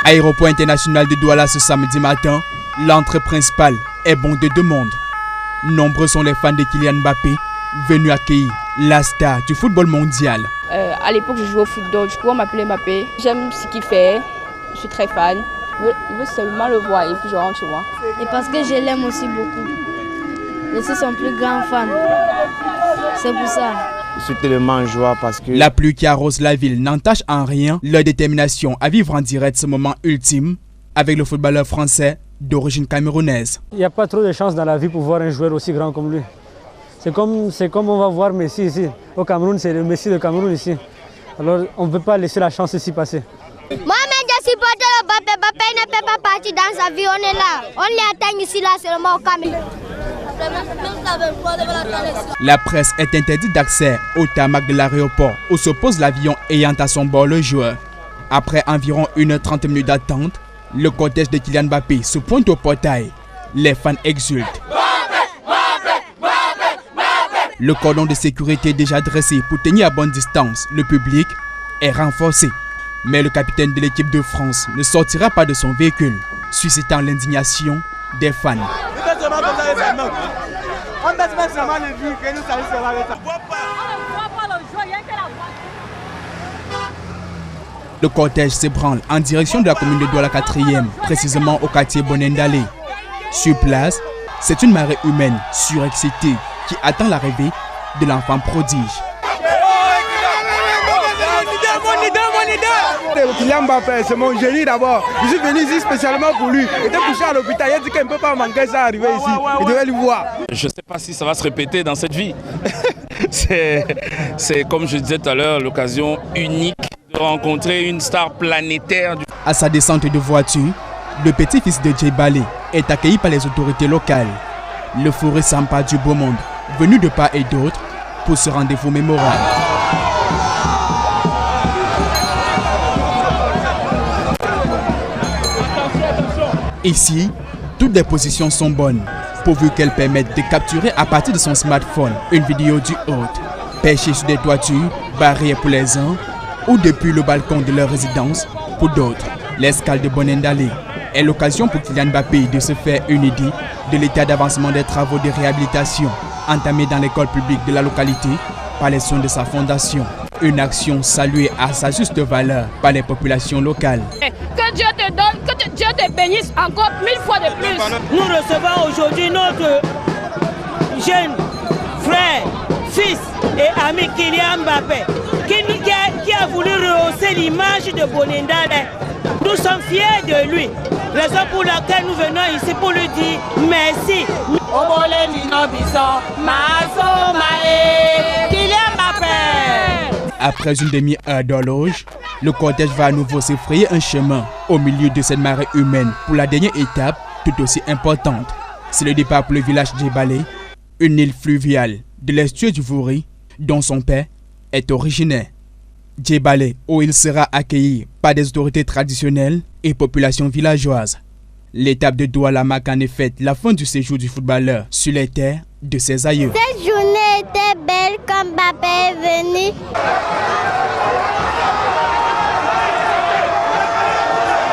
Aéroport international de Douala ce samedi matin, l'entrée principale est bondée de monde. Nombreux sont les fans de Kylian Mbappé venus accueillir la star du football mondial. À l'époque, je jouais au football, du coup on m'appelait Mbappé. J'aime ce qu'il fait, je suis très fan. Je veux seulement le voir et puis je rentre chez moi. Et parce que je l'aime aussi beaucoup. Je suis son plus grand fan. C'est pour ça. Je suis tellement en joie parce que... La pluie qui arrose la ville n'entache en rien leur détermination à vivre en direct ce moment ultime avec le footballeur français d'origine camerounaise. Il n'y a pas trop de chance dans la vie pour voir un joueur aussi grand comme lui. C'est comme on va voir Messi ici. Au Cameroun, c'est le Messi de Cameroun ici. Alors on ne peut pas laisser la chance ici passer. Moi-même, je supporte le Mbappé. Mbappé ne peut pas partir dans sa vie. On est là. On l'attend ici, là, seulement au Cameroun. La presse est interdite d'accès au tarmac de l'aéroport où se pose l'avion ayant à son bord le joueur. Après environ 1h30 minutes d'attente, le cortège de Kylian Mbappé se pointe au portail. Les fans exultent. Le cordon de sécurité déjà dressé pour tenir à bonne distance le public est renforcé. Mais le capitaine de l'équipe de France ne sortira pas de son véhicule, suscitant l'indignation des fans. Le cortège s'ébranle en direction de la commune de Douala 4e, précisément au quartier Bonendalé. Sur place, c'est une marée humaine surexcitée qui attend l'arrivée de l'enfant prodige. Kylian Mbappé, c'est mon génie d'abord. Je suis venu ici spécialement pour lui. Il était couché à l'hôpital, il a dit qu'il ne peut pas manquer ça arriver ici. Il devait lui voir. Je ne sais pas si ça va se répéter dans cette vie. C'est comme je disais tout à l'heure, l'occasion unique de rencontrer une star planétaire. À sa descente de voiture, le petit-fils de Djibale est accueilli par les autorités locales. Le forêt Sampa du beau monde, venu de part et d'autre pour ce rendez-vous mémorable. Ici, toutes les positions sont bonnes, pourvu qu'elles permettent de capturer à partir de son smartphone une vidéo du hôte, perché sur des toitures, barrières pour les uns, ou depuis le balcon de leur résidence pour d'autres. L'escale de Bonendalé est l'occasion pour Kylian Mbappé de se faire une idée de l'état d'avancement des travaux de réhabilitation entamés dans l'école publique de la localité par les soins de sa fondation. Une action saluée à sa juste valeur par les populations locales. Que Dieu te donne, que Dieu te bénisse encore 1000 fois de plus. Nous recevons aujourd'hui notre jeune frère, fils et ami Kylian Mbappé, qui a voulu rehausser l'image de Bonendalé. Nous sommes fiers de lui, raison pour laquelle nous venons ici pour lui dire merci. Après une demi-heure d'horloge, le cortège va à nouveau se frayer un chemin au milieu de cette marée humaine pour la dernière étape tout aussi importante. C'est le départ pour le village Djibale, une île fluviale de l'estuaire du Vouri dont son père est originaire. Djibale, où il sera accueilli par des autorités traditionnelles et populations villageoises. L'étape de Douala marque en effet la fin du séjour du footballeur sur les terres de ses aïeux. Cette journée était belle comme Mbappé est venu.